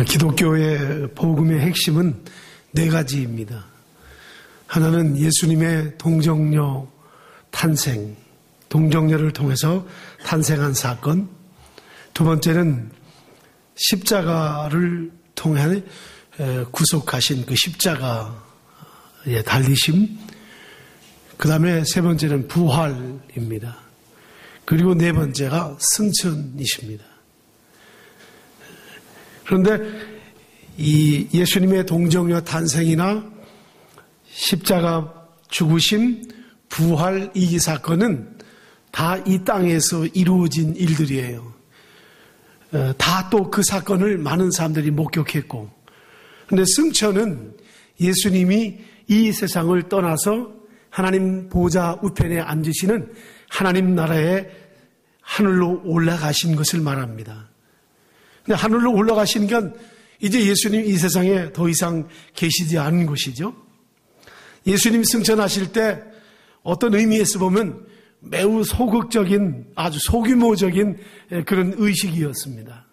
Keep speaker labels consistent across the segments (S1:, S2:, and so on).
S1: 기독교의 복음의 핵심은 네 가지입니다. 하나는 예수님의 동정녀 탄생, 동정녀를 통해서 탄생한 사건. 두 번째는 십자가를 통해 구속하신 그 십자가의 달리심. 그 다음에 세 번째는 부활입니다. 그리고 네 번째가 승천이십니다. 그런데 이 예수님의 동정녀 탄생이나 십자가 죽으심, 부활 이 사건은 다 이 땅에서 이루어진 일들이에요. 다 또 그 사건을 많은 사람들이 목격했고, 그런데 승천은 예수님이 이 세상을 떠나서 하나님 보좌 우편에 앉으시는 하나님 나라의 하늘로 올라가신 것을 말합니다. 근데 하늘로 올라가신 건 이제 예수님 이 세상에 더 이상 계시지 않은 것이죠. 예수님 승천하실 때 어떤 의미에서 보면 매우 소극적인, 아주 소규모적인 그런 의식이었습니다.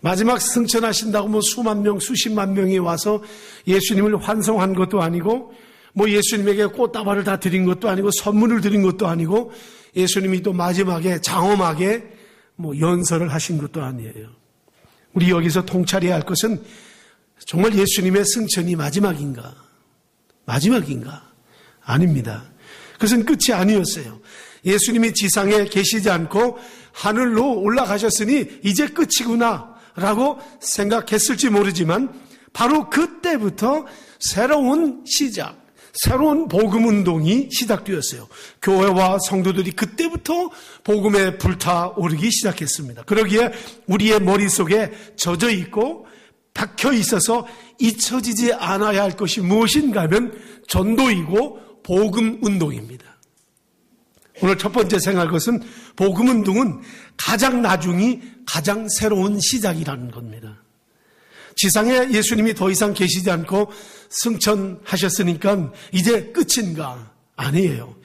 S1: 마지막 승천하신다고 뭐 수만 명, 수십만 명이 와서 예수님을 환송한 것도 아니고, 뭐 예수님에게 꽃다발을 다 드린 것도 아니고, 선물을 드린 것도 아니고, 예수님이 또 마지막에 장엄하게 뭐 연설을 하신 것도 아니에요. 우리 여기서 통찰해야 할 것은 정말 예수님의 승천이 마지막인가? 마지막인가? 아닙니다. 그것은 끝이 아니었어요. 예수님이 지상에 계시지 않고 하늘로 올라가셨으니 이제 끝이구나 라고 생각했을지 모르지만 바로 그때부터 새로운 시작, 새로운 복음운동이 시작되었어요. 교회와 성도들이 그때부터 복음에 불타오르기 시작했습니다. 그러기에 우리의 머릿속에 젖어 있고 박혀 있어서 잊혀지지 않아야 할 것이 무엇인가 하면 전도이고 복음운동입니다. 오늘 첫 번째 생각할 것은 복음운동은 가장 나중이 가장 새로운 시작이라는 겁니다. 지상에 예수님이 더 이상 계시지 않고 승천하셨으니까 이제 끝인가? 아니에요.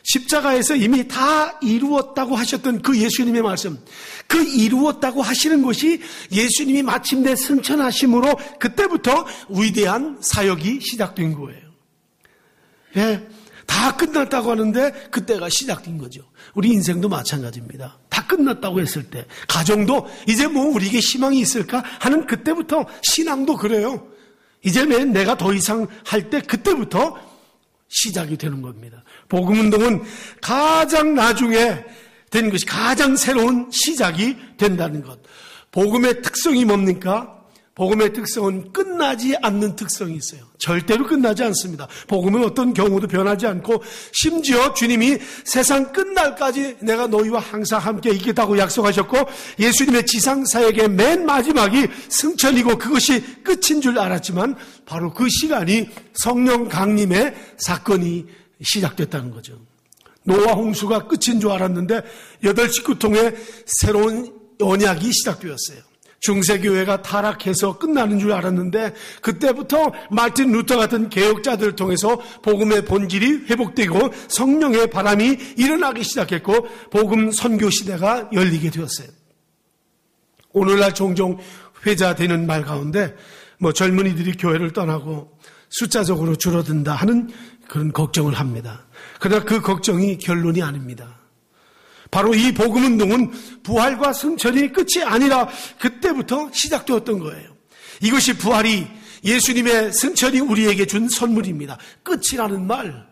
S1: 십자가에서 이미 다 이루었다고 하셨던 그 예수님의 말씀, 그 이루었다고 하시는 것이 예수님이 마침내 승천하심으로 그때부터 위대한 사역이 시작된 거예요. 예, 다 끝났다고 하는데 그때가 시작된 거죠. 우리 인생도 마찬가지입니다. 다 끝났다고 했을 때, 가정도 이제 뭐 우리에게 희망이 있을까 하는 그때부터, 신앙도 그래요. 이제 내가 더 이상 할 때 그때부터 시작이 되는 겁니다. 복음운동은 가장 나중에 된 것이 가장 새로운 시작이 된다는 것. 복음의 특성이 뭡니까? 복음의 특성은 끝나지 않는 특성이 있어요. 절대로 끝나지 않습니다. 복음은 어떤 경우도 변하지 않고, 심지어 주님이 세상 끝날까지 내가 너희와 항상 함께 있겠다고 약속하셨고, 예수님의 지상 사역의 맨 마지막이 승천이고 그것이 끝인 줄 알았지만 바로 그 시간이 성령 강림의 사건이 시작됐다는 거죠. 노아 홍수가 끝인 줄 알았는데 8식구통의 새로운 언약이 시작되었어요. 중세교회가 타락해서 끝나는 줄 알았는데 그때부터 마틴 루터 같은 개혁자들을 통해서 복음의 본질이 회복되고 성령의 바람이 일어나기 시작했고 복음 선교 시대가 열리게 되었어요. 오늘날 종종 회자되는 말 가운데 뭐 젊은이들이 교회를 떠나고 숫자적으로 줄어든다 하는 그런 걱정을 합니다. 그러나 그 걱정이 결론이 아닙니다. 바로 이 복음운동은 부활과 승천이 끝이 아니라 그때부터 시작되었던 거예요. 이것이 부활이, 예수님의 승천이 우리에게 준 선물입니다. 끝이라는 말,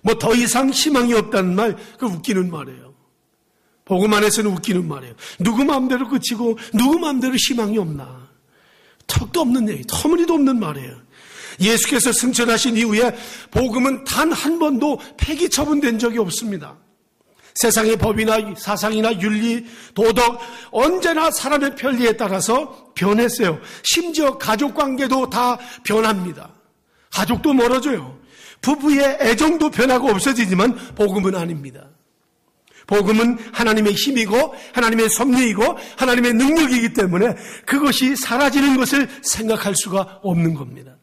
S1: 뭐 더 이상 희망이 없다는 말, 그 웃기는 말이에요. 복음 안에서는 웃기는 말이에요. 누구 마음대로 끝이고 누구 마음대로 희망이 없나. 턱도 없는 얘기, 터무니도 없는 말이에요. 예수께서 승천하신 이후에 복음은 단 한 번도 폐기 처분된 적이 없습니다. 세상의 법이나 사상이나 윤리, 도덕 언제나 사람의 편리에 따라서 변했어요. 심지어 가족관계도 다 변합니다. 가족도 멀어져요. 부부의 애정도 변하고 없어지지만 복음은 아닙니다. 복음은 하나님의 힘이고 하나님의 섭리이고 하나님의 능력이기 때문에 그것이 사라지는 것을 생각할 수가 없는 겁니다.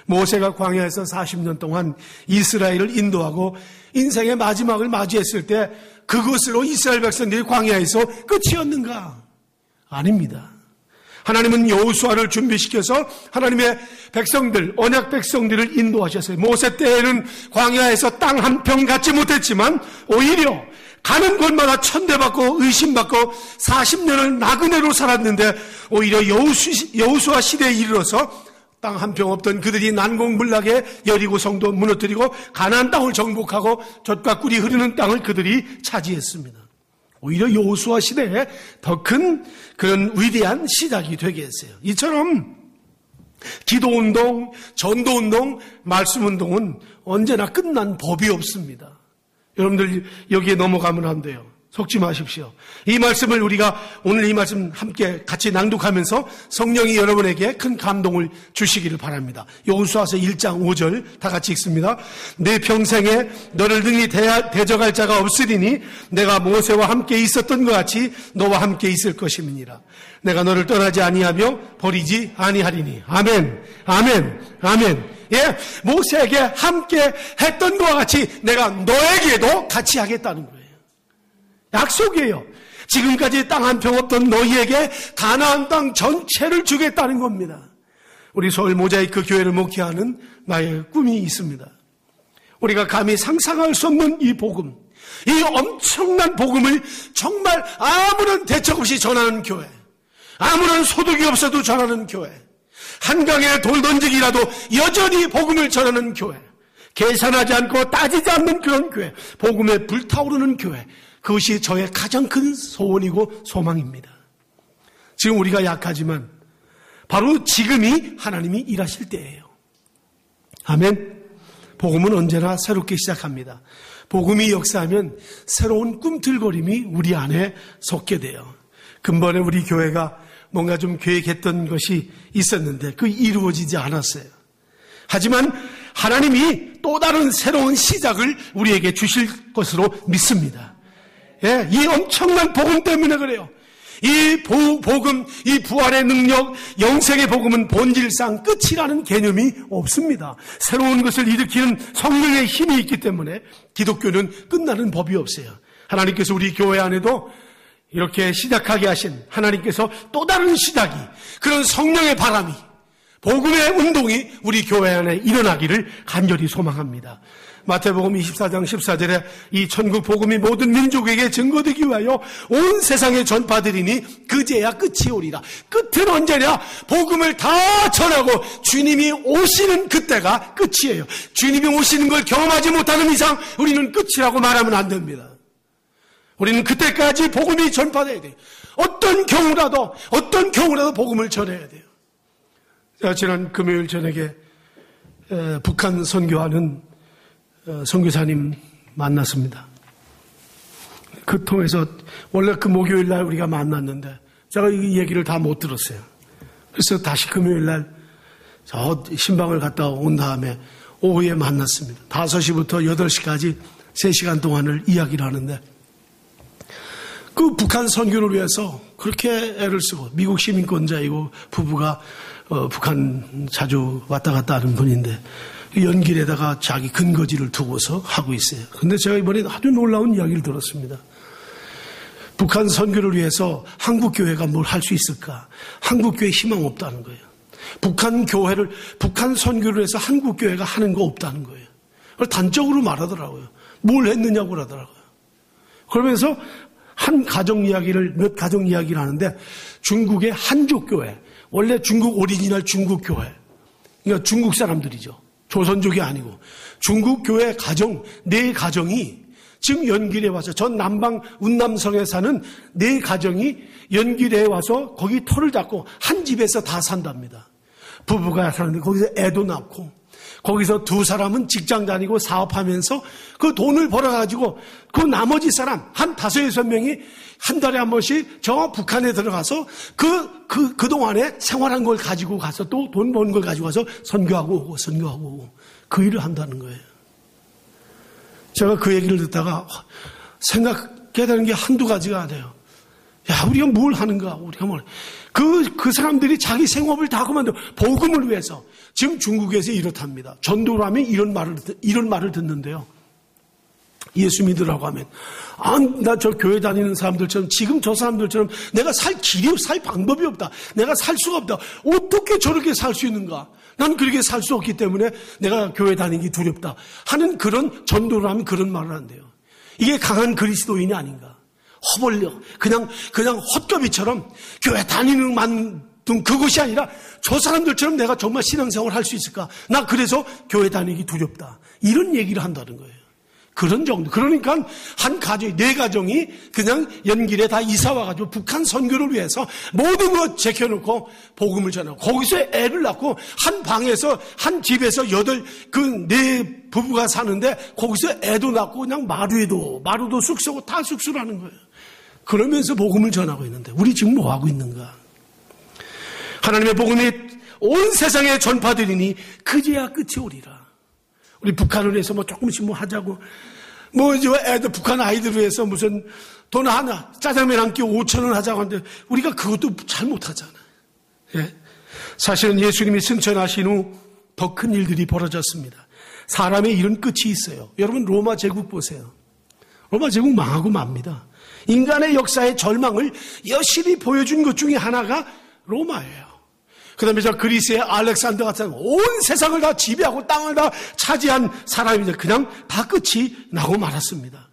S1: 모세가 광야에서 40년 동안 이스라엘을 인도하고 인생의 마지막을 맞이했을 때 그것으로 이스라엘 백성들이 광야에서 끝이었는가? 아닙니다. 하나님은 여호수아를 준비시켜서 하나님의 백성들, 언약 백성들을 인도하셨어요. 모세 때에는 광야에서 땅 한 평 갖지 못했지만 오히려 가는 곳마다 천대받고 의심받고 40년을 나그네로 살았는데 오히려 여호수아 시대에 이르러서 땅 한 평 없던 그들이 난공불락에 여리고 성도 무너뜨리고 가나안 땅을 정복하고 젖과 꿀이 흐르는 땅을 그들이 차지했습니다. 오히려 여호수아 시대에 더 큰 그런 위대한 시작이 되게 했어요. 이처럼 기도운동, 전도운동, 말씀운동은 언제나 끝난 법이 없습니다. 여러분들 여기에 넘어가면 안 돼요. 속지 마십시오. 이 말씀을 우리가 오늘 이 말씀 함께 같이 낭독하면서 성령이 여러분에게 큰 감동을 주시기를 바랍니다. 여호수아서 1장 5절 다 같이 읽습니다. 내 평생에 너를 능히 대적할 자가 없으리니 내가 모세와 함께 있었던 것 같이 너와 함께 있을 것임이니라. 내가 너를 떠나지 아니하며 버리지 아니하리니. 아멘, 아멘, 아멘. 예, 모세에게 함께 했던 것과 같이 내가 너에게도 같이 하겠다는 거예요. 약속이에요. 지금까지 땅 한 평 없던 너희에게 가나안 땅 전체를 주겠다는 겁니다. 우리 서울 모자이크 교회를 목회하는 나의 꿈이 있습니다. 우리가 감히 상상할 수 없는 이 복음, 이 엄청난 복음을 정말 아무런 대책 없이 전하는 교회, 아무런 소득이 없어도 전하는 교회, 한강에 돌 던지기라도 여전히 복음을 전하는 교회, 계산하지 않고 따지지 않는 그런 교회, 복음에 불타오르는 교회, 그것이 저의 가장 큰 소원이고 소망입니다. 지금 우리가 약하지만 바로 지금이 하나님이 일하실 때예요. 아멘. 복음은 언제나 새롭게 시작합니다. 복음이 역사하면 새로운 꿈틀거림이 우리 안에 솟게 돼요. 근본에 우리 교회가 뭔가 좀 계획했던 것이 있었는데 그 이루어지지 않았어요. 하지만 하나님이 또 다른 새로운 시작을 우리에게 주실 것으로 믿습니다. 예, 이 엄청난 복음 때문에 그래요. 이 복음, 이 부활의 능력, 영생의 복음은 본질상 끝이라는 개념이 없습니다. 새로운 것을 일으키는 성령의 힘이 있기 때문에 기독교는 끝나는 법이 없어요. 하나님께서 우리 교회 안에도 이렇게 시작하게 하신 하나님께서 또 다른 시작이, 그런 성령의 바람이, 복음의 운동이 우리 교회 안에 일어나기를 간절히 소망합니다. 마태복음 24장 14절에 이 천국 복음이 모든 민족에게 증거되기 위하여 온 세상에 전파되리니 그제야 끝이 오리라. 끝은 언제냐? 복음을 다 전하고 주님이 오시는 그때가 끝이에요. 주님이 오시는 걸 경험하지 못하는 이상 우리는 끝이라고 말하면 안 됩니다. 우리는 그때까지 복음이 전파돼야 돼요. 어떤 경우라도 복음을 전해야 돼요. 제가 지난 금요일 저녁에 북한 선교하는 선교사님 만났습니다. 그 통해서 원래 그 목요일 날 우리가 만났는데 제가 이 얘기를 다 못 들었어요. 그래서 다시 금요일 날 저 신방을 갔다 온 다음에 오후에 만났습니다. 5시부터 8시까지 3시간 동안을 이야기를 하는데 그 북한 선교를 위해서 그렇게 애를 쓰고 미국 시민권자이고 부부가 북한 자주 왔다 갔다 하는 분인데 연길에다가 자기 근거지를 두고서 하고 있어요. 근데 제가 이번에 아주 놀라운 이야기를 들었습니다. 북한 선교를 위해서 한국교회가 뭘 할 수 있을까? 한국교회 희망 없다는 거예요. 북한 선교를 위해서 한국교회가 하는 거 없다는 거예요. 그걸 단적으로 말하더라고요. 뭘 했느냐고 그러더라고요. 그러면서 몇 가정 이야기를 하는데 중국의 한족교회, 원래 중국 오리지널 중국교회, 그러니까 중국 사람들이죠. 조선족이 아니고 중국 교회 가정, 4가정이 지금 연길에 와서 전 남방 운남성에 사는 4가정이 연길에 와서 거기 터를 잡고 한 집에서 다 산답니다. 부부가 사는데 거기서 애도 낳고 거기서 2사람은 직장 다니고 사업하면서 그 돈을 벌어가지고 그 나머지 사람 한 5-6명이 한 달에 한 번씩 저 북한에 들어가서 그동안에 생활한 걸 가지고 가서 또 돈 버는 걸 가지고 가서 선교하고 오고 그 일을 한다는 거예요. 제가 그 얘기를 듣다가 생각해야 되는 게 한두 가지가 아니에요. 야, 우리가 뭘 하는가? 우리가 뭘. 그 사람들이 자기 생업을 다 그만두고 복음을 위해서 지금 중국에서 이렇답니다. 전도를 하면 이런 말을 듣는데요. 예수 믿으라고 하면, 나 저 교회 다니는 사람들처럼, 지금 저 사람들처럼 내가 살 방법이 없다. 내가 살 수가 없다. 어떻게 저렇게 살 수 있는가? 난 그렇게 살 수 없기 때문에 내가 교회 다니기 두렵다 하는 그런 전도를 하면 그런 말을 한대요. 이게 강한 그리스도인이 아닌가? 허벌려 그냥 헛거비처럼 교회 다니는 만큼 그것이 아니라 저 사람들처럼 내가 정말 신앙생활을 할 수 있을까? 나 그래서 교회 다니기 두렵다. 이런 얘기를 한다는 거예요. 그런 정도. 그러니까 한 가정이, 4가정이 그냥 연길에 다 이사 와가지고 북한 선교를 위해서 모든 것 제껴놓고 복음을 전하고, 거기서 애를 낳고 한 방에서, 한 집에서 4 부부가 사는데 거기서 애도 낳고 그냥 마루도 쑥쓰고 다 쑥쓰라는 거예요. 그러면서 복음을 전하고 있는데 우리 지금 뭐 하고 있는가? 하나님의 복음이 온 세상에 전파되리니 그제야 끝이 오리라. 우리 북한을 위해서 조금씩 하자고, 애들, 북한 아이들을 위해서 무슨 돈 하나, 짜장면 한 끼 5,000원 하자고 하는데, 우리가 그것도 잘 못하잖아. 예? 사실은 예수님이 승천하신 후 더 큰 일들이 벌어졌습니다. 사람의 일은 끝이 있어요. 여러분, 로마 제국 보세요. 로마 제국 망하고 맙니다. 인간의 역사의 절망을 여실히 보여준 것 중에 하나가 로마예요. 그 다음에 저 그리스의 알렉산더 같은 온 세상을 다 지배하고 땅을 다 차지한 사람이 그냥 다 끝이 나고 말았습니다.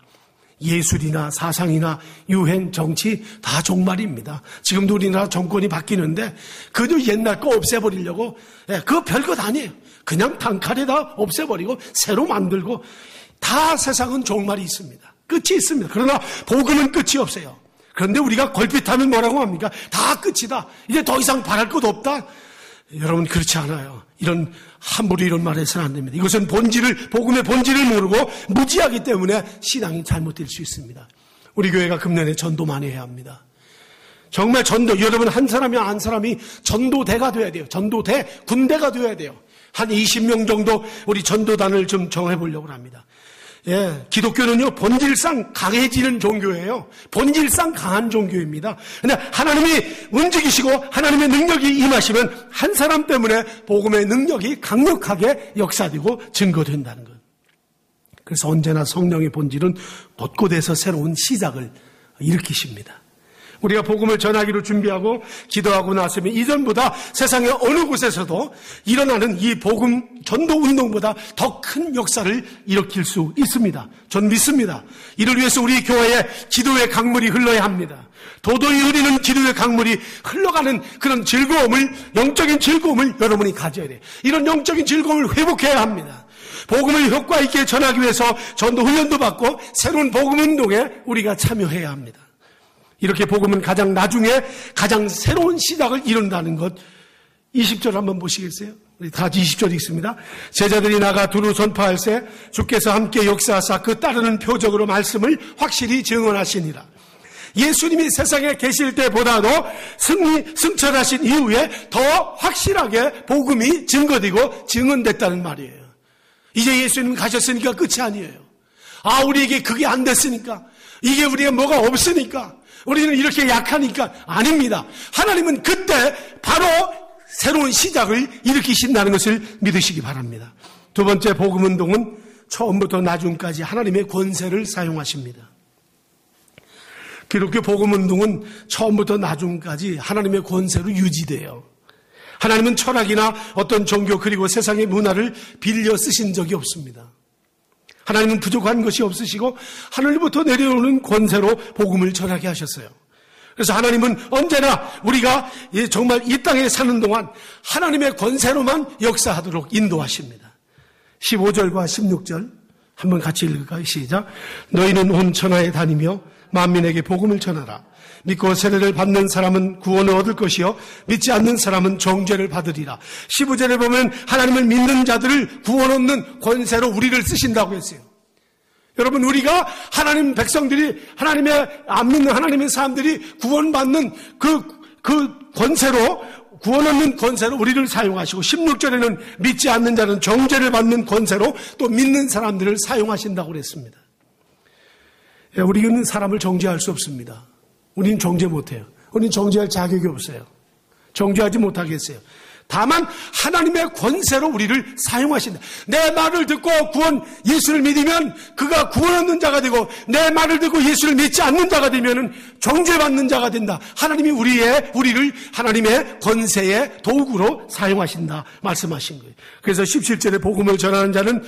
S1: 예술이나 사상이나 유행, 정치 다 종말입니다. 지금도 우리나라 정권이 바뀌는데 그도 옛날 거 없애버리려고, 그거 별것 아니에요. 그냥 단칼에다 없애버리고 새로 만들고, 다 세상은 종말이 있습니다. 끝이 있습니다. 그러나 복음은 끝이 없어요. 그런데 우리가 걸핏하면 뭐라고 합니까? 다 끝이다. 이제 더 이상 바랄 것 없다. 여러분, 그렇지 않아요. 함부로 이런 말 해서는 안 됩니다. 이것은 복음의 본질을 모르고 무지하기 때문에 신앙이 잘못될 수 있습니다. 우리 교회가 금년에 전도 많이 해야 합니다. 정말 전도, 여러분 한 사람이 전도대가 돼야 돼요. 전도대, 군대가 돼야 돼요. 한 20명 정도 우리 전도단을 좀 정해보려고 합니다. 예, 기독교는요, 본질상 강해지는 종교예요. 본질상 강한 종교입니다. 근데 하나님이 움직이시고 하나님의 능력이 임하시면 한 사람 때문에 복음의 능력이 강력하게 역사되고 증거된다는 것. 그래서 언제나 성령의 본질은 봇곳에서 새로운 시작을 일으키십니다. 우리가 복음을 전하기로 준비하고 기도하고 나서면 이전보다 세상의 어느 곳에서도 일어나는 이 복음 전도 운동보다 더 큰 역사를 일으킬 수 있습니다. 전 믿습니다. 이를 위해서 우리 교회에 기도의 강물이 흘러야 합니다. 도도히 흐르는 기도의 강물이 흘러가는 그런 즐거움을, 영적인 즐거움을 여러분이 가져야 돼요. 이런 영적인 즐거움을 회복해야 합니다. 복음을 효과 있게 전하기 위해서 전도 훈련도 받고 새로운 복음 운동에 우리가 참여해야 합니다. 이렇게 복음은 나중에 가장 새로운 시작을 이룬다는 것. 20절 한번 보시겠어요? 우리 다 같이 20절 읽습니다. 제자들이 나가 두루 전파할세 주께서 함께 역사하사 그 따르는 표적으로 말씀을 확실히 증언하시니라. 예수님이 세상에 계실 때보다도 승천하신 이후에 더 확실하게 복음이 증거되고 증언됐다는 말이에요. 이제 예수님 가셨으니까 끝이 아니에요. 우리에게 그게 안 됐으니까, 이게 우리가 뭐가 없으니까, 우리는 이렇게 약하니까, 아닙니다. 하나님은 그때 바로 새로운 시작을 일으키신다는 것을 믿으시기 바랍니다. 두 번째, 복음운동은 처음부터 나중까지 하나님의 권세를 사용하십니다. 기독교 복음운동은 처음부터 나중까지 하나님의 권세로 유지돼요. 하나님은 철학이나 어떤 종교 그리고 세상의 문화를 빌려 쓰신 적이 없습니다. 하나님은 부족한 것이 없으시고 하늘부터 내려오는 권세로 복음을 전하게 하셨어요. 그래서 하나님은 언제나 우리가 정말 이 땅에 사는 동안 하나님의 권세로만 역사하도록 인도하십니다. 15절과 16절 한번 같이 읽을까요? 시작. 너희는 온 천하에 다니며 만민에게 복음을 전하라. 믿고 세례를 받는 사람은 구원을 얻을 것이요 믿지 않는 사람은 정죄를 받으리라. 15절에 보면 하나님을 믿는 자들을 구원 얻는 권세로 우리를 쓰신다고 했어요. 여러분, 우리가 하나님 백성들이, 안 믿는 하나님의 사람들이 구원받는 그 권세로, 구원 얻는 권세로 우리를 사용하시고, 16절에는 믿지 않는 자는 정죄를 받는 권세로 또 믿는 사람들을 사용하신다고 그랬습니다. 우리는 사람을 정죄할 수 없습니다. 우리는 정죄 못해요. 우리는 정죄할 자격이 없어요. 정죄하지 못하겠어요. 다만 하나님의 권세로 우리를 사용하신다. 내 말을 듣고 예수를 믿으면 그가 구원 얻는 자가 되고, 내 말을 듣고 예수를 믿지 않는 자가 되면 정죄받는 자가 된다. 하나님이 우리를 하나님의 권세의 도구로 사용하신다 말씀하신 거예요. 그래서 17절에 복음을 전하는 자는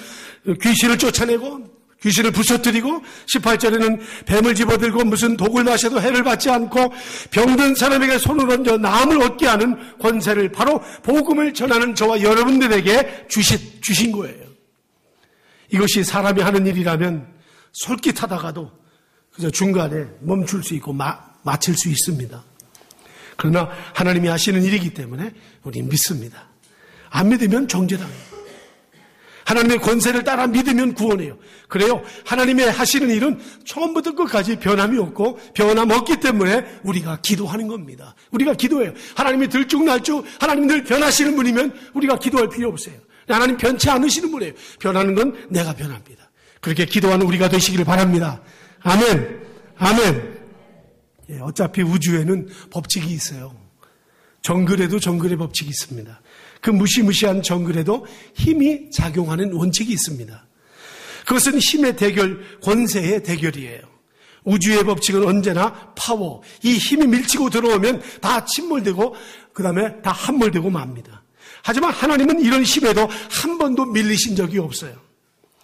S1: 귀신을 쫓아내고 귀신을 부서뜨리고, 18절에는 뱀을 집어들고 무슨 독을 마셔도 해를 받지 않고 병든 사람에게 손을 얹어 나음을 얻게 하는 권세를 바로 복음을 전하는 저와 여러분들에게 주신 거예요. 이것이 사람이 하는 일이라면 솔깃하다가도 그저 중간에 멈출 수 있고 마칠 수 있습니다. 그러나 하나님이 하시는 일이기 때문에 우리는 믿습니다. 안 믿으면 정죄당해요. 하나님의 권세를 따라 믿으면 구원해요. 그래요. 하나님의 하시는 일은 처음부터 끝까지 변함이 없고 변함 없기 때문에 우리가 기도하는 겁니다. 우리가 기도해요. 하나님이 들쭉날쭉 하나님 늘 변하시는 분이면 우리가 기도할 필요 없어요. 하나님 변치 않으시는 분이에요. 변하는 건 내가 변합니다. 그렇게 기도하는 우리가 되시기를 바랍니다. 아멘. 아멘. 예, 어차피 우주에는 법칙이 있어요. 정글에도 정글의 법칙이 있습니다. 그 무시무시한 정글에도 힘이 작용하는 원칙이 있습니다. 그것은 힘의 대결, 권세의 대결이에요. 우주의 법칙은 언제나 파워, 이 힘이 밀치고 들어오면 다 침몰되고 그 다음에 다 함몰되고 맙니다. 하지만 하나님은 이런 힘에도 한 번도 밀리신 적이 없어요.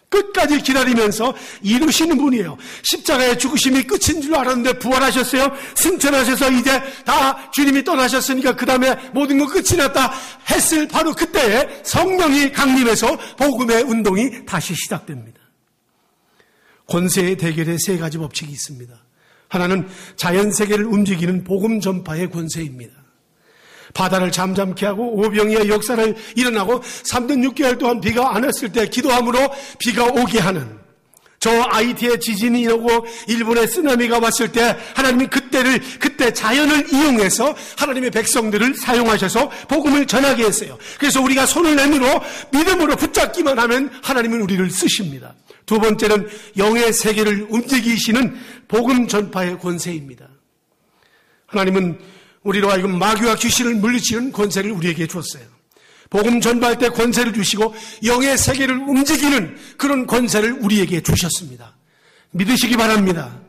S1: 끝까지 기다리면서 이루시는 분이에요. 십자가의 죽으심이 끝인 줄 알았는데 부활하셨어요. 승천하셔서 이제 다 주님이 떠나셨으니까 그 다음에 모든 거 끝이 났다 했을 바로 그때에 성령이 강림해서 복음의 운동이 다시 시작됩니다. 권세의 대결에 세 가지 법칙이 있습니다. 하나는 자연세계를 움직이는 복음 전파의 권세입니다. 바다를 잠잠케 하고 오병이의 역사를 일어나고 3년 6개월 동안 비가 안 왔을 때 기도함으로 비가 오게 하는, 저 아이티에 지진이 오고 일본에 쓰나미가 왔을 때 하나님이 그때 자연을 이용해서 하나님의 백성들을 사용하셔서 복음을 전하게 했어요. 그래서 우리가 손을 내밀어 믿음으로 붙잡기만 하면 하나님은 우리를 쓰십니다. 두 번째는 영의 세계를 움직이시는 복음 전파의 권세입니다. 하나님은 우리로 하여금 마귀와 귀신을 물리치는 권세를 우리에게 줬어요. 복음 전파할 때 권세를 주시고 영의 세계를 움직이는 그런 권세를 우리에게 주셨습니다. 믿으시기 바랍니다.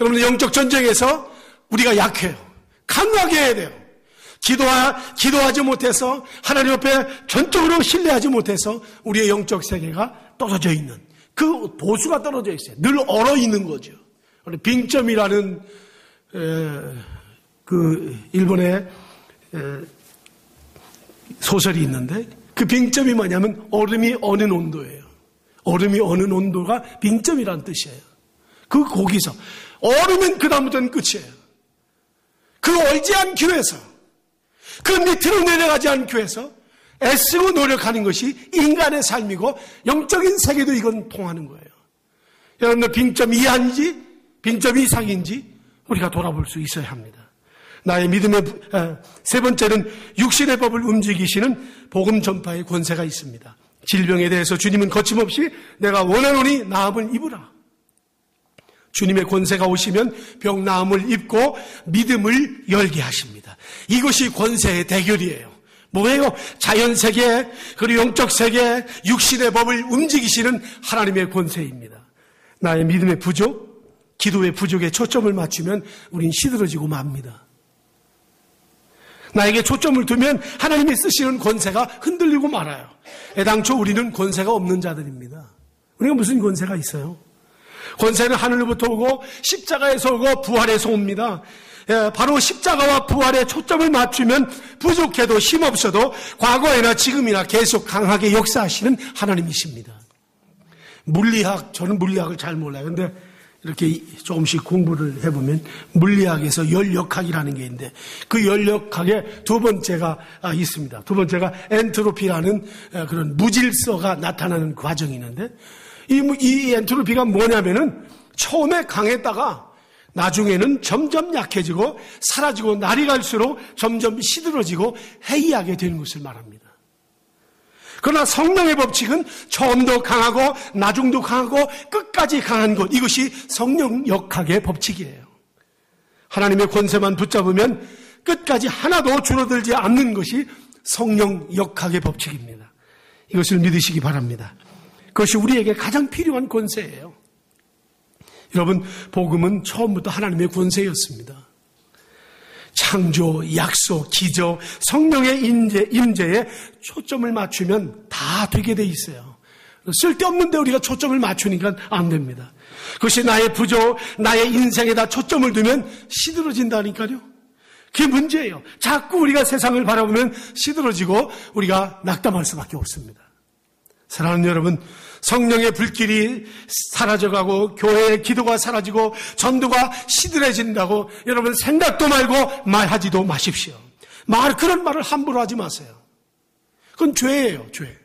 S1: 여러분들 영적 전쟁에서 우리가 약해요. 강하게 해야 돼요. 기도하지 못해서 하나님 앞에 전적으로 신뢰하지 못해서 우리의 영적 세계가 떨어져 있는, 그 보수가 떨어져 있어요. 늘 얼어 있는 거죠. 빙점이라는 그 일본의 소설이 있는데 그 빙점이 뭐냐면 얼음이 어는 온도예요. 얼음이 어는 온도가 빙점이라는 뜻이에요. 거기서 얼으면 그 다음부터는 끝이에요. 그 얼지 않기 위해서, 그 밑으로 내려가지 않기 위해서 애쓰고 노력하는 것이 인간의 삶이고 영적인 세계도 이건 통하는 거예요. 여러분들 빙점 이하인지 빙점 이상인지 우리가 돌아볼 수 있어야 합니다. 나의 믿음의 세 번째는 육신의 법을 움직이시는 복음 전파의 권세가 있습니다. 질병에 대해서 주님은 거침없이 내가 원하노니 나음을 입으라. 주님의 권세가 오시면 병 나음을 입고 믿음을 열게 하십니다. 이것이 권세의 대결이에요. 뭐예요? 자연세계, 그리고 영적세계, 육신의 법을 움직이시는 하나님의 권세입니다. 나의 믿음의 부족, 기도의 부족에 초점을 맞추면 우린 시들어지고 맙니다. 나에게 초점을 두면 하나님이 쓰시는 권세가 흔들리고 말아요. 애당초 우리는 권세가 없는 자들입니다. 우리가 무슨 권세가 있어요? 권세는 하늘로부터 오고 십자가에서 오고 부활에서 옵니다. 바로 십자가와 부활에 초점을 맞추면 부족해도 힘없어도 과거에나 지금이나 계속 강하게 역사하시는 하나님이십니다. 저는 물리학을 잘 몰라요. 근데 이렇게 조금씩 공부를 해보면 물리학에서 열역학이라는 게 있는데 그 열역학의 두 번째가 있습니다. 두 번째가 엔트로피라는 그런 무질서가 나타나는 과정이 있는데 이 엔트로피가 뭐냐면은 처음에 강했다가 나중에는 점점 약해지고 사라지고 날이 갈수록 점점 시들어지고 해이하게 되는 것을 말합니다. 그러나 성령의 법칙은 처음도 강하고 나중도 강하고 끝까지 강한 것, 이것이 성령 역학의 법칙이에요. 하나님의 권세만 붙잡으면 끝까지 하나도 줄어들지 않는 것이 성령 역학의 법칙입니다. 이것을 믿으시기 바랍니다. 그것이 우리에게 가장 필요한 권세예요. 여러분, 복음은 처음부터 하나님의 권세였습니다. 창조, 약속, 기적, 성령의 임재에 초점을 맞추면 다 되게 돼 있어요. 쓸데없는데 우리가 초점을 맞추니까 안 됩니다. 그것이 나의 부족, 나의 인생에다 초점을 두면 시들어진다니까요. 그게 문제예요. 자꾸 우리가 세상을 바라보면 시들어지고 우리가 낙담할 수밖에 없습니다. 사랑하는 여러분, 성령의 불길이 사라져가고 교회의 기도가 사라지고 전도가 시들해진다고 여러분 생각도 말고 말하지도 마십시오. 그런 말을 함부로 하지 마세요. 그건 죄예요, 죄.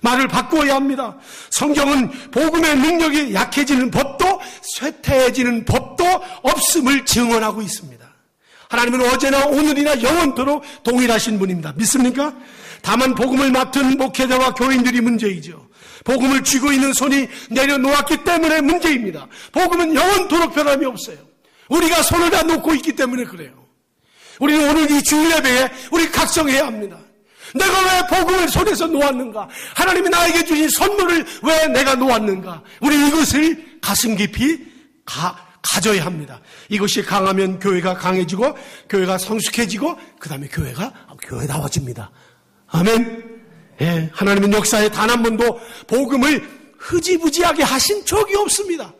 S1: 말을 바꾸어야 합니다. 성경은 복음의 능력이 약해지는 법도 쇠퇴해지는 법도 없음을 증언하고 있습니다. 하나님은 어제나 오늘이나 영원토록 동일하신 분입니다. 믿습니까? 다만 복음을 맡은 목회자와 교인들이 문제이죠. 복음을 쥐고 있는 손이 내려놓았기 때문에 문제입니다. 복음은 영원토록 변함이 없어요. 우리가 손을 다 놓고 있기 때문에 그래요. 우리는 오늘 이 주일예배에 우리 각성해야 합니다. 내가 왜 복음을 손에서 놓았는가? 하나님이 나에게 주신 선물을 왜 내가 놓았는가? 우리 이것을 가슴 깊이 가져야 합니다. 이것이 강하면 교회가 강해지고 교회가 성숙해지고 그 다음에 교회다워집니다. 아멘. 예, 하나님은 역사에 단 한 번도 복음을 흐지부지하게 하신 적이 없습니다.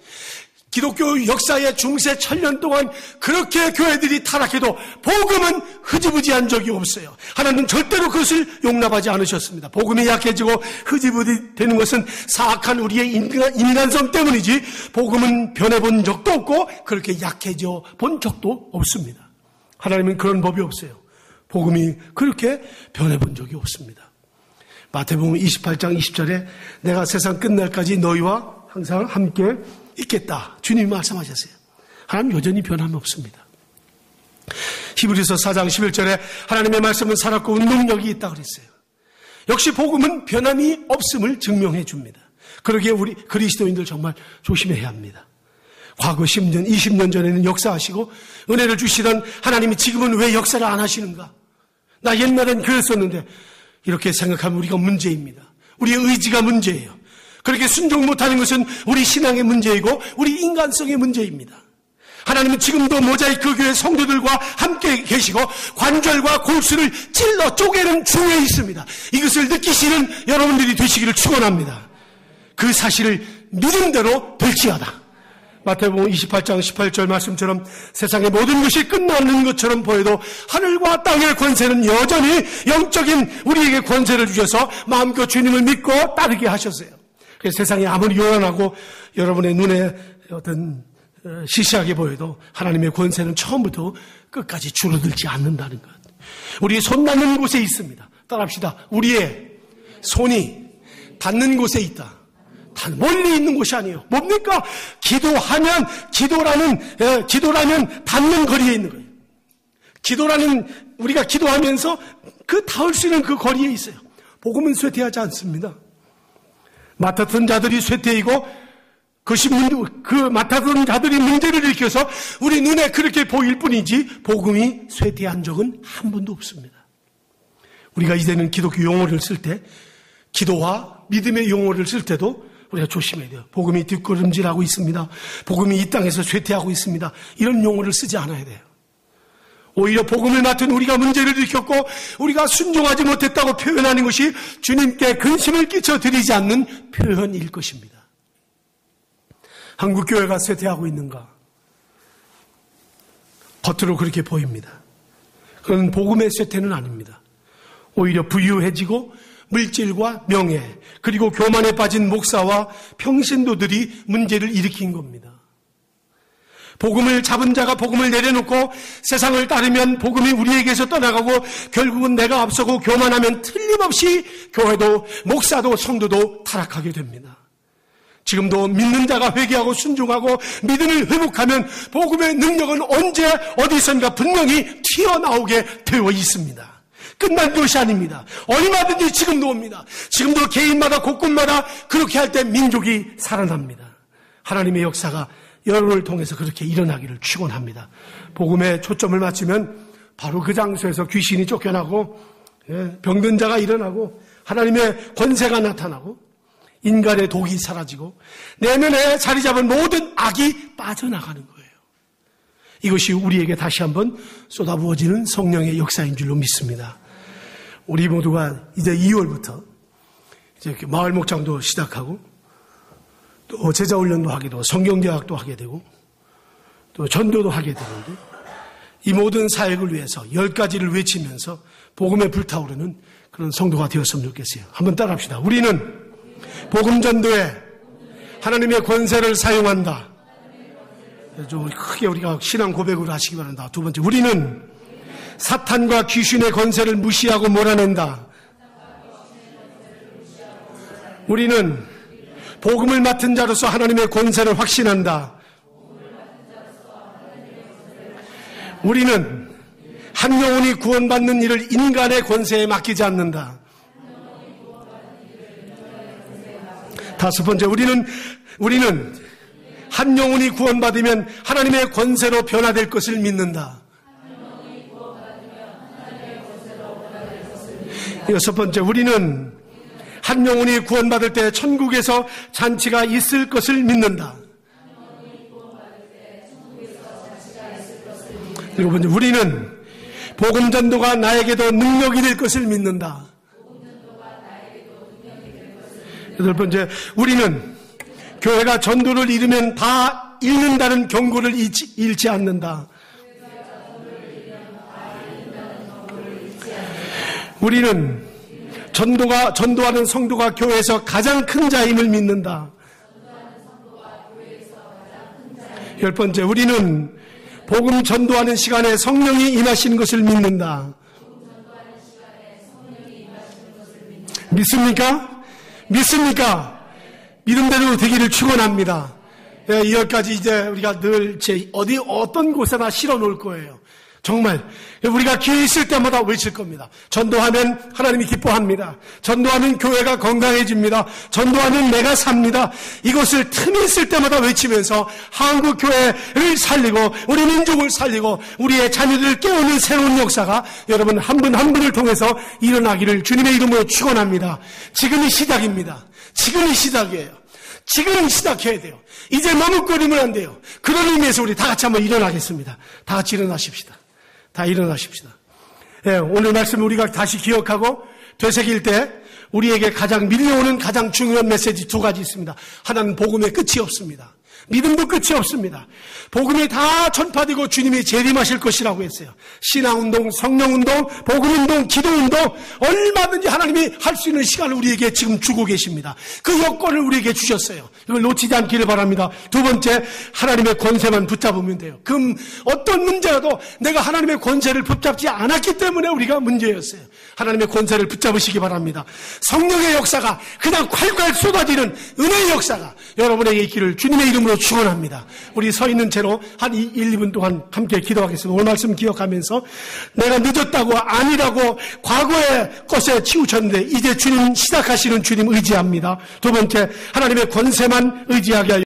S1: 기독교 역사의 중세 1000년 동안 그렇게 교회들이 타락해도 복음은 흐지부지한 적이 없어요. 하나님은 절대로 그것을 용납하지 않으셨습니다. 복음이 약해지고 흐지부지 되는 것은 사악한 우리의 인간성 때문이지 복음은 변해본 적도 없고 그렇게 약해져 본 적도 없습니다. 하나님은 그런 법이 없어요. 복음이 그렇게 변해본 적이 없습니다. 마태복음 28장 20절에 내가 세상 끝날까지 너희와 항상 함께 있겠다. 주님이 말씀하셨어요. 하나님 여전히 변함이 없습니다. 히브리서 4장 11절에 하나님의 말씀은 살았고 운동력이 있다고 그랬어요. 역시 복음은 변함이 없음을 증명해 줍니다. 그러기에 우리 그리스도인들 정말 조심해야 합니다. 과거 10년, 20년 전에는 역사하시고 은혜를 주시던 하나님이 지금은 왜 역사를 안 하시는가? 나 옛날엔 그랬었는데 이렇게 생각하면 우리가 문제입니다. 우리의 의지가 문제예요. 그렇게 순종 못하는 것은 우리 신앙의 문제이고 우리 인간성의 문제입니다. 하나님은 지금도 모자이크 교회 성도들과 함께 계시고 관절과 골수를 찔러 쪼개는 중에 있습니다. 이것을 느끼시는 여러분들이 되시기를 축원합니다. 그 사실을 믿음대로 될지어다. 마태복음 28장 18절 말씀처럼 세상의 모든 것이 끝나는 것처럼 보여도 하늘과 땅의 권세는 여전히 영적인 우리에게 권세를 주셔서 마음껏 주님을 믿고 따르게 하셨어요. 그래서 세상이 아무리 요란하고 여러분의 눈에 어떤 시시하게 보여도 하나님의 권세는 처음부터 끝까지 줄어들지 않는다는 것. 우리의 손 닿는 곳에 있습니다. 따라합시다. 우리의 손이 닿는 곳에 있다. 멀리 있는 곳이 아니에요. 뭡니까? 기도라는 닿는 거리에 있는 거예요. 기도라는 우리가 기도하면서 그 닿을 수 있는 그 거리에 있어요. 복음은 쇠퇴하지 않습니다. 맡았던 자들이 쇠퇴이고 그 맡았던 자들이 문제를 일으켜서 우리 눈에 그렇게 보일 뿐이지 복음이 쇠퇴한 적은 한 번도 없습니다. 우리가 이제는 기독교 용어를 쓸 때 기도와 믿음의 용어를 쓸 때도 우리가 조심해야 돼요. 복음이 뒷걸음질하고 있습니다. 복음이 이 땅에서 쇠퇴하고 있습니다. 이런 용어를 쓰지 않아야 돼요. 오히려 복음을 맡은 우리가 문제를 일으켰고 우리가 순종하지 못했다고 표현하는 것이 주님께 근심을 끼쳐드리지 않는 표현일 것입니다. 한국 교회가 쇠퇴하고 있는가? 겉으로 그렇게 보입니다. 그건 복음의 쇠퇴는 아닙니다. 오히려 부유해지고 물질과 명예 그리고 교만에 빠진 목사와 평신도들이 문제를 일으킨 겁니다. 복음을 잡은 자가 복음을 내려놓고 세상을 따르면 복음이 우리에게서 떠나가고 결국은 내가 앞서고 교만하면 틀림없이 교회도 목사도 성도도 타락하게 됩니다. 지금도 믿는 자가 회개하고 순종하고 믿음을 회복하면 복음의 능력은 언제 어디선가 분명히 튀어나오게 되어 있습니다. 끝난 것이 아닙니다. 얼마든지 지금도 옵니다. 지금도 개인마다 곳곳마다 그렇게 할 때 민족이 살아납니다. 하나님의 역사가 여러분을 통해서 그렇게 일어나기를 축원합니다. 복음에 초점을 맞추면 바로 그 장소에서 귀신이 쫓겨나고 병든 자가 일어나고 하나님의 권세가 나타나고 인간의 독이 사라지고 내면에 자리 잡은 모든 악이 빠져나가는 거예요. 이것이 우리에게 다시 한번 쏟아부어지는 성령의 역사인 줄로 믿습니다. 우리 모두가 이제 2월부터 이제 마을 목장도 시작하고 또 제자훈련도 하게 되고 성경대학도 하게 되고 또 전도도 하게 되는데 이 모든 사역을 위해서 10가지를 외치면서 복음에 불타오르는 그런 성도가 되었으면 좋겠어요. 한번 따라합시다. 우리는 복음 전도에 하나님의 권세를 사용한다. 좀 크게 우리가 신앙 고백으로 하시기 바랍니다. 두 번째, 우리는 사탄과 귀신의 권세를 무시하고 몰아낸다. 우리는 복음을 맡은 자로서 하나님의 권세를 확신한다. 우리는 한 영혼이 구원받는 일을 인간의 권세에 맡기지 않는다. 다섯 번째, 우리는 한 영혼이 구원받으면 하나님의 권세로 변화될 것을 믿는다. 여섯 번째, 우리는 한 영혼이 구원받을 때 천국에서 잔치가 있을 것을 믿는다. 일곱 번째, 우리는 복음 전도가 나에게도 능력이 될 것을 믿는다. 여덟 번째, 우리는 교회가 전도를 잃으면 다 잃는다는 경고를 잃지 않는다. 우리는 전도하는 성도가 교회에서 가장 큰 자임을 믿는다. 열 번째, 우리는 복음 전도하는 시간에 성령이 임하시는 것을 믿는다. 믿습니까? 믿습니까? 믿음대로 되기를 축원합니다. 이 10가지 이제 우리가 늘 어떤 곳에나 실어 놓을 거예요. 정말 우리가 기회 있을 때마다 외칠 겁니다. 전도하면 하나님이 기뻐합니다. 전도하면 교회가 건강해집니다. 전도하면 내가 삽니다. 이것을 틈이 있을 때마다 외치면서 한국 교회를 살리고 우리 민족을 살리고 우리의 자녀들을 깨우는 새로운 역사가 여러분 한 분 한 분을 통해서 일어나기를 주님의 이름으로 축원합니다. 지금이 시작입니다. 지금이 시작이에요. 지금 시작해야 돼요. 이제 머뭇거리면 안 돼요. 그런 의미에서 우리 다 같이 한번 일어나겠습니다. 다 같이 일어나십시다. 다 일어나십시다. 오늘 말씀 우리가 다시 기억하고 되새길 때 우리에게 가장 밀려오는 가장 중요한 메시지 두 가지 있습니다. 하나는 복음의 끝이 없습니다. 믿음도 끝이 없습니다. 복음이 다 전파되고 주님이 재림하실 것이라고 했어요. 신앙운동, 성령운동, 복음운동, 기도운동 얼마든지 하나님이 할 수 있는 시간을 우리에게 지금 주고 계십니다. 그 여건을 우리에게 주셨어요. 이걸 놓치지 않기를 바랍니다. 두 번째, 하나님의 권세만 붙잡으면 돼요. 어떤 문제라도 내가 하나님의 권세를 붙잡지 않았기 때문에 우리가 문제였어요. 하나님의 권세를 붙잡으시기 바랍니다. 성령의 역사가 그냥 콸콸 쏟아지는 은혜의 역사가 여러분에게 있기를 주님의 이름으로 축원합니다. 우리 서 있는 채로 한 1, 2분 동안 함께 기도하겠습니다. 오늘 말씀 기억하면서 내가 늦었다고 아니라고 과거의 것에 치우쳤는데 이제 주님 시작하시는 주님 의지합니다. 두 번째, 하나님의 권세만 의지하게 하여